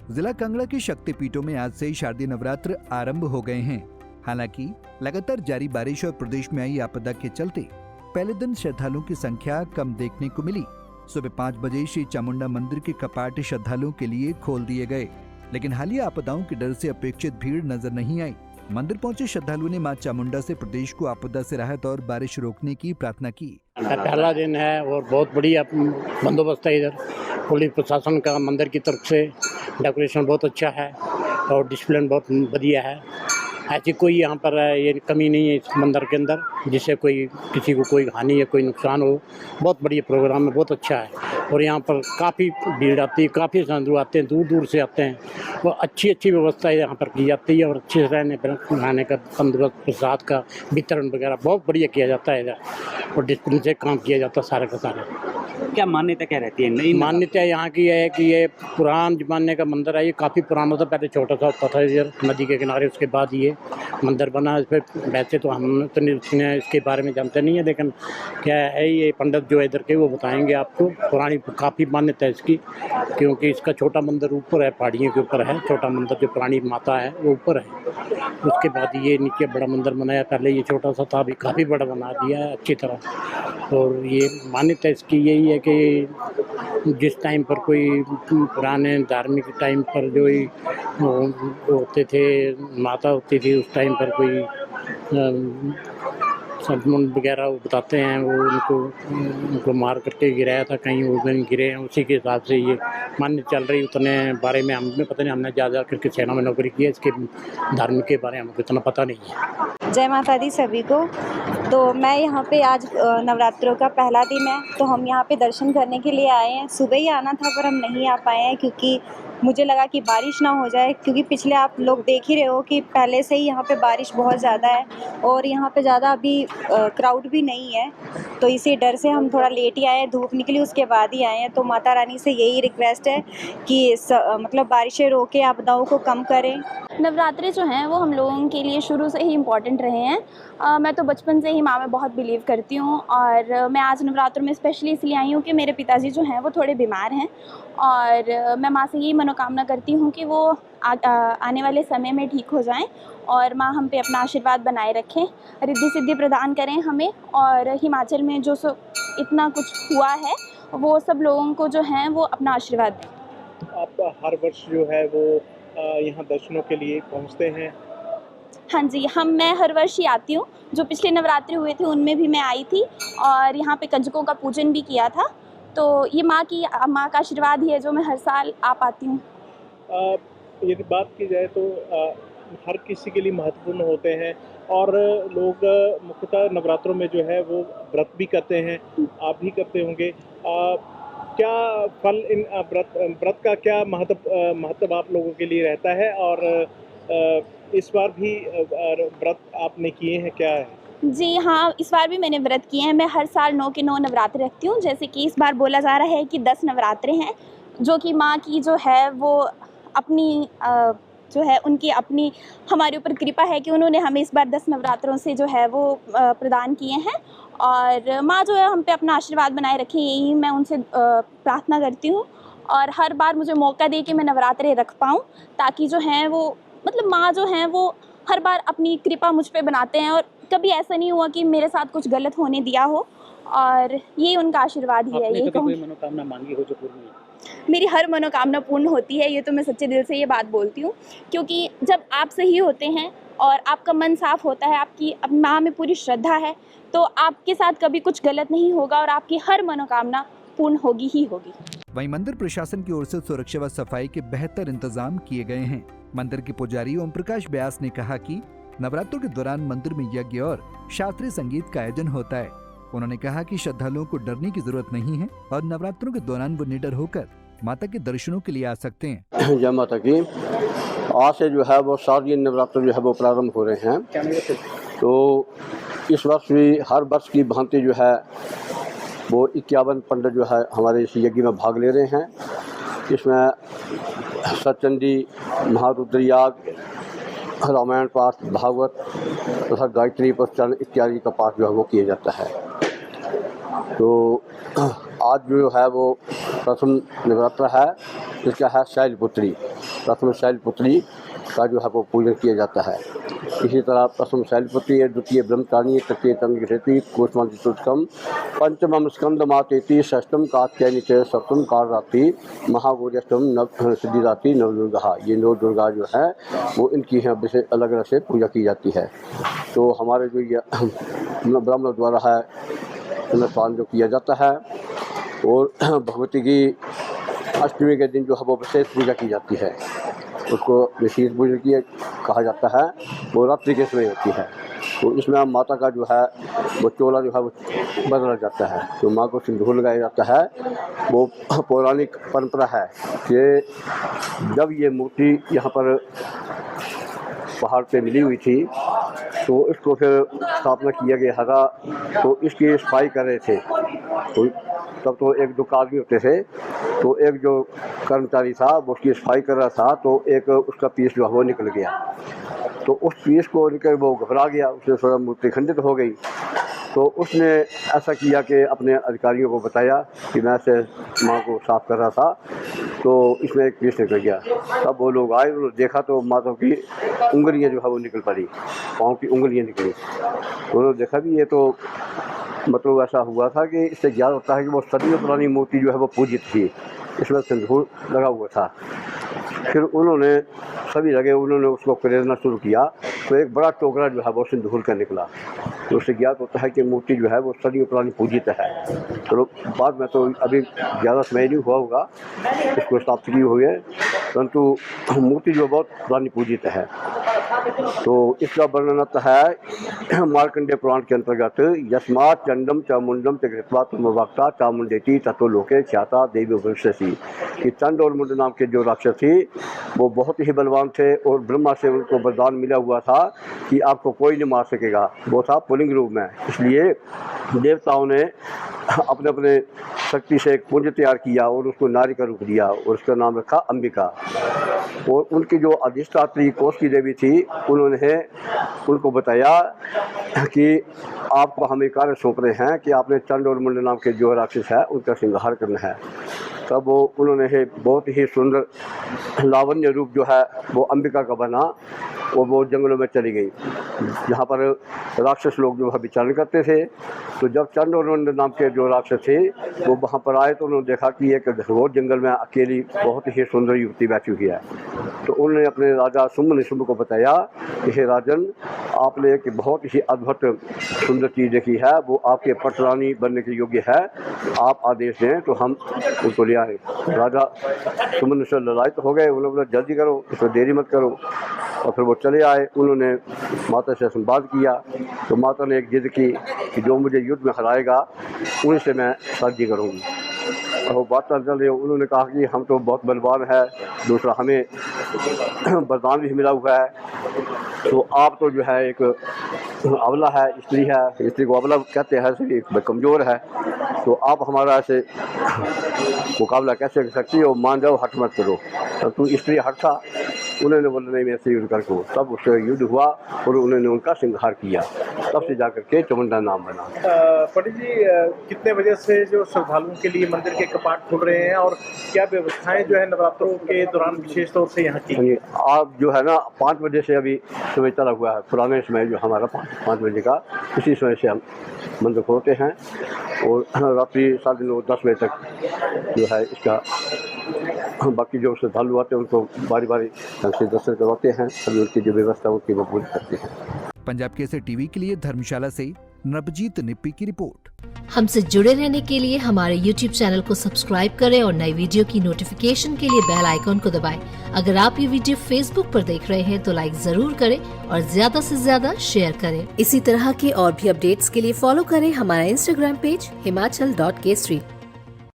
जिला कांगड़ा के शक्तिपीठों में आज से शारदीय नवरात्र आरंभ हो गए हैं। हालांकि लगातार जारी बारिश और प्रदेश में आई आपदा के चलते पहले दिन श्रद्धालुओं की संख्या कम देखने को मिली। सुबह 5 बजे श्री चामुंडा मंदिर के कपाट श्रद्धालुओं के लिए खोल दिए गए, लेकिन हालिया आपदाओं के डर से अपेक्षित भीड़ नजर नहीं आई। मंदिर पहुंचे श्रद्धालुओं ने मां चामुंडा से प्रदेश को आपदा से राहत और बारिश रोकने की प्रार्थना की। पहला दिन है और बहुत बढ़िया बंदोबस्त है। इधर पुलिस प्रशासन का मंदिर की तरफ से डेकोरेशन बहुत अच्छा है और डिसिप्लिन बहुत बढ़िया है। ऐसी कोई यहाँ पर ये कमी नहीं है इस मंदिर के अंदर जिससे किसी को कोई हानि या कोई नुकसान हो। बहुत बढ़िया प्रोग्राम है, बहुत अच्छा है। और यहाँ पर काफ़ी भीड़ आती है, काफ़ी श्रद्धालु आते हैं, दूर दूर से आते हैं। और अच्छी व्यवस्था यहाँ पर की जाती है और अच्छे से रहने का बंदोबस्त, प्रसाद का वितरण वगैरह बहुत बढ़िया किया जाता है इधर और डिसिप्लिन से काम किया जाता है सारे का सारा। क्या मान्यता क्या रहती है? नई मान्यता यहाँ की है कि ये पुरान जमाने का मंदिर है। ये काफ़ी पुराना था, पहले छोटा सा होता था इधर नदी के किनारे, उसके बाद ये मंदिर बना। इस पर वैसे तो हम तो इसके बारे में जानते नहीं है, लेकिन क्या है ये पंडित जो इधर के वो बताएंगे आपको। पुरानी काफ़ी मान्यता है इसकी, क्योंकि इसका छोटा मंदिर ऊपर है, पहाड़ियों के ऊपर है। छोटा मंदिर जो पुरानी माता है वो ऊपर है, उसके बाद ये नीचे बड़ा मंदिर बनाया। पहले ये छोटा सा था, अभी काफ़ी बड़ा बना दिया है अच्छी तरह। और ये मान्यता इसकी यही है कि जिस टाइम पर कोई पुराने धार्मिक टाइम पर जो होते थे, माता होती थी, उस टाइम पर कोई सदमुंड वगैरह वो बताते हैं, वो उनको मार करके गिराया था, कहीं वो दिन गिरे हैं। उसी के हिसाब से ये मान्य चल रही। उतने बारे में हमें पता नहीं, हमने ज़्यादा करके सेना में नौकरी की है, इसके धार्मिक के बारे में हमको इतना पता नहीं है। जय माता दी सभी को। तो मैं यहाँ पे आज नवरात्रों का पहला दिन है, तो हम यहाँ पे दर्शन करने के लिए आए हैं। सुबह ही आना था पर हम नहीं आ पाए हैं क्योंकि मुझे लगा कि बारिश ना हो जाए, क्योंकि पिछले आप लोग देख ही रहे हो कि पहले से ही यहाँ पे बारिश बहुत ज़्यादा है और यहाँ पे ज़्यादा अभी क्राउड भी नहीं है, तो इसी डर से हम थोड़ा लेट ही आए हैं। धूप निकली उसके बाद ही आए हैं। तो माता रानी से यही रिक्वेस्ट है कि मतलब बारिशें रोके, आपदाओं को कम करें। नवरात्रे जो हैं वो हम लोगों के लिए शुरू से ही इम्पॉर्टेंट रहे हैं। मैं तो बचपन से ही माँ में बहुत बिलीव करती हूँ और मैं आज नवरात्रों में स्पेशली इसलिए आई हूँ कि मेरे पिताजी जो हैं वो थोड़े बीमार हैं और मैं माँ से यही मनोकामना करती हूँ कि वो आने वाले समय में ठीक हो जाएं और माँ हम पे अपना आशीर्वाद बनाए रखें, रिद्धि सिद्धि प्रदान करें हमें। और हिमाचल में जो इतना कुछ हुआ है वो सब लोगों को जो हैं वो अपना आशीर्वाद दें। आप हर वर्ष जो है वो यहाँ दर्शनों के लिए पहुँचते हैं? हाँ जी, मैं हर वर्ष ही आती हूँ। जो पिछले नवरात्रि हुए थे उनमें भी मैं आई थी और यहाँ पे कंजकों का पूजन भी किया था। तो ये माँ का आशीर्वाद ही है जो मैं हर साल आ पाती हूँ। यदि बात की जाए तो हर किसी के लिए महत्वपूर्ण होते हैं और लोग मुख्यतः नवरात्रों में जो है वो व्रत भी करते हैं, आप भी करते होंगे। क्या फल इन व्रत का क्या महत्व आप लोगों के लिए रहता है और इस बार भी व्रत आपने किए हैं क्या है? जी हाँ, इस बार भी मैंने व्रत किए हैं। मैं हर साल 9 के 9 नवरात्रे रखती हूँ। जैसे कि इस बार बोला जा रहा है कि 10 नवरात्रे हैं, जो कि माँ की जो है वो अपनी जो है उनकी अपनी हमारे ऊपर कृपा है कि उन्होंने हमें इस बार 10 नवरात्रों से जो है वो प्रदान किए हैं और माँ जो है हम पे अपना आशीर्वाद बनाए रखें, यही मैं उनसे प्रार्थना करती हूँ। और हर बार मुझे मौका दे कि मैं नवरात्रे रख पाऊँ, ताकि जो है वो मतलब माँ जो हैं वो हर बार अपनी कृपा मुझ पे बनाते हैं और कभी ऐसा नहीं हुआ कि मेरे साथ कुछ गलत होने दिया हो और ये उनका आशीर्वाद ही है। ये कोई मनोकामना मांगी हो जो पूर्ण हुई? मेरी हर मनोकामना पूर्ण होती है, ये तो मैं सच्चे दिल से ये बात बोलती हूँ, क्योंकि जब आप सही होते हैं और आपका मन साफ होता है, आपकी माँ में पूरी श्रद्धा है, तो आपके साथ कभी कुछ गलत नहीं होगा और आपकी हर मनोकामना पूर्ण होगी ही होगी। वहीं मंदिर प्रशासन की ओर से सुरक्षा व सफाई के बेहतर इंतजाम किए गए हैं। मंदिर के पुजारी ओम प्रकाश व्यास ने कहा कि नवरात्रों के दौरान मंदिर में यज्ञ और शास्त्रीय संगीत का आयोजन होता है। उन्होंने कहा कि श्रद्धालुओं को डरने की जरूरत नहीं है और नवरात्रों के दौरान वो निडर होकर माता के दर्शनों के लिए आ सकते हैं। जय माता की। आज से जो है वो शारदीय नवरात्र जो है वो प्रारंभ हो रहे हैं। तो इस वर्ष भी हर वर्ष की भांति जो है वो 51 पंडित जो है हमारे इस यज्ञ में भाग ले रहे हैं। इसमें सचंडी, महारुद्र याग, रामायण पाठ, भागवत तथा गायत्री प्रवचन इत्यादि का पाठ जो है वो किया जाता है। तो आज जो है वो प्रथम नवरात्र है, इसका है शैलपुत्री। प्रथम शैलपुत्री का जो है वो पूजन किया जाता है। इसी तरह प्रथम शैलपुत्री, द्वितीय ब्रह्मचारिणी, तृतीय चंद्रघृति, कूष्मांड चतुर्थम, पंचमम स्कंद मातेति, षष्ठम कात्यायनी च, सप्तम कालरात्रि, महागौरी, नव सिद्धिदात्री, नवदुर्गा। ये 9 दुर्गा जो है वो इनकी यहाँ विशेष अलग अलग से पूजा की जाती है। तो हमारे जो ये ब्राह्मणों द्वारा है अनुष्ठान जो किया जाता है, और भगवती की अष्टमी के दिन जो है वो विशेष पूजा की जाती है, उसको विशेष पूजा किया कहा जाता है, वो रात्रि के समय होती है। तो इसमें माता का जो है वो चोला जो है वो बदला जाता है, तो माँ को सिंदूर लगाया जाता है। वो पौराणिक परंपरा है कि जब ये मूर्ति यहाँ पर पहाड़ पे मिली हुई थी तो इसको फिर स्थापना किया गया था, तो इसकी सफाई कर रहे थे। तो तब तो 1-2 आदमी होते थे, तो एक जो कर्मचारी था वो उसकी सफाई कर रहा था, तो एक उसका पीस जो है वो निकल गया। तो उस पीस को लेकर वो घबरा गया, उसने थोड़ा मूर्ति खंडित हो गई। तो उसने ऐसा किया कि अपने अधिकारियों को बताया कि मैं ऐसे माँ को साफ़ कर रहा था, तो इसमें एक पीस निकल गया। तब वो लोग आए, उन्होंने देखा तो माता की उंगलियाँ जो है वो निकल पड़ी, पाँव की उंगलियाँ निकली। उन्होंने देखा कि ये तो मतलब ऐसा हुआ था कि इससे ज्ञात होता है कि वो सदियों पुरानी मूर्ति जो है वो पूजित थी, इसमें सिंदूर लगा हुआ था। फिर उन्होंने सभी जगह उन्होंने उसको प्रेरना शुरू किया, तो एक बड़ा टोकरा जो है वो सिंदूर का निकला। तो उससे ज्ञात होता है कि मूर्ति जो है वो सदियों पुरानी पूजित है। तो बाद में तो अभी ज़्यादा समय नहीं हुआ होगा इसको स्थापित की हुई है, परंतु मूर्ति जो बहुत पुरानी पूजित है। तो इसका वर्णन आता है मार्कंडेय पुराण के अंतर्गत, यस्मात् चंडम चामुंडम च कृत्वा तुमवक्ता चामुंडेति ततो लोके ख्याता देवी भविष्यसि। कि चंड और मुंड नाम के जो राक्षस थी वो बहुत ही बलवान थे, और ब्रह्मा से उनको वरदान मिला हुआ था कि आपको कोई नहीं मार सकेगा। वो था पुल्लिंग रूप में, इसलिए देवताओं ने अपने अपने शक्ति से एक पुंज तैयार किया और उसको नारी का रूप दिया, और उसका नाम रखा अंबिका। और उनकी जो अधिष्ठात्री कौशकी देवी थी, उन्होंने उनको बताया कि आपको हम एक कार्य सौंप रहे हैं कि आपने चंड और मुंड नाम के जो राक्षस है उनका संहार करना है। तब वो उन्होंने बहुत ही सुंदर लावण्य रूप जो है वो अंबिका का बना, और वो जंगलों में चली गई जहाँ पर राक्षस लोग जो है विचरण करते थे। तो जब चंड और मुंड नाम के जो राक्षस थे वो वहाँ पर आए, तो उन्होंने देखा कि एक घोर जंगल में अकेली बहुत ही सुंदर युवती बैठी हुई है। तो उन्होंने अपने राजा शुंभ को बताया कि हे राजन, आपने एक बहुत ही अद्भुत सुंदर चीज़ देखी है, वो आपके पटरानी बनने के योग्य है, आप आदेश दें तो हम उनको ले आए। राजा शुंभ से ललायित हो गए, उन्होंने बोला जल्दी करो, इसमें देरी मत करो। और फिर वो चले आए, उन्होंने माता से संवाद किया। तो माता ने एक जिद की कि जो मुझे युद्ध में हराएगा उन्हीं से मैं शादी करूँगी। और वो बात चल रही, उन्होंने कहा कि हम तो बहुत बलवान है, दूसरा हमें वरदान भी मिला हुआ है, तो आप तो जो है एक अबला है, स्त्री है, स्त्री को अबला कहते हैं, इसलिए कमज़ोर है, तो आप हमारा ऐसे मुकाबला कैसे कर सकती हो, मान जाओ, हट मत करो। तो तू स्त्री हट था, उन्होंने बोला नहीं मैं ऐसे युद्ध करके। तब उससे युद्ध हुआ और उन्होंने उनका संहार किया, तब से जाकर के चामुंडा नाम बना। पंडित जी, कितने बजे से जो श्रद्धालुओं के लिए मंदिर के कपाट खुल रहे हैं और क्या व्यवस्थाएं जो है नवरात्रों के दौरान विशेष तौर से यहाँ की? आप जो है ना 5 बजे से अभी समय चला हुआ है, पुराने समय जो हमारा 5 बजे का, इसी समय से हम मंदिर खोलते हैं और रात्रि 9:30-10 बजे तक जो है इसका बाकी जो श्रद्धालु आते हैं उनको बारी बारी ढंग से दर्शन करवाते हैं, सभी उनकी जो व्यवस्था उसकी वो पूरी करते हैं। पंजाब केसरी टीवी के लिए धर्मशाला से नवजीत निप्पी की रिपोर्ट। हमसे जुड़े रहने के लिए हमारे YouTube चैनल को सब्सक्राइब करें और नई वीडियो की नोटिफिकेशन के लिए बेल आइकॉन को दबाएं। अगर आप ये वीडियो Facebook पर देख रहे हैं तो लाइक जरूर करें और ज्यादा से ज्यादा शेयर करें। इसी तरह के और भी अपडेट्स के लिए फॉलो करें हमारा Instagram पेज himachal.kesari।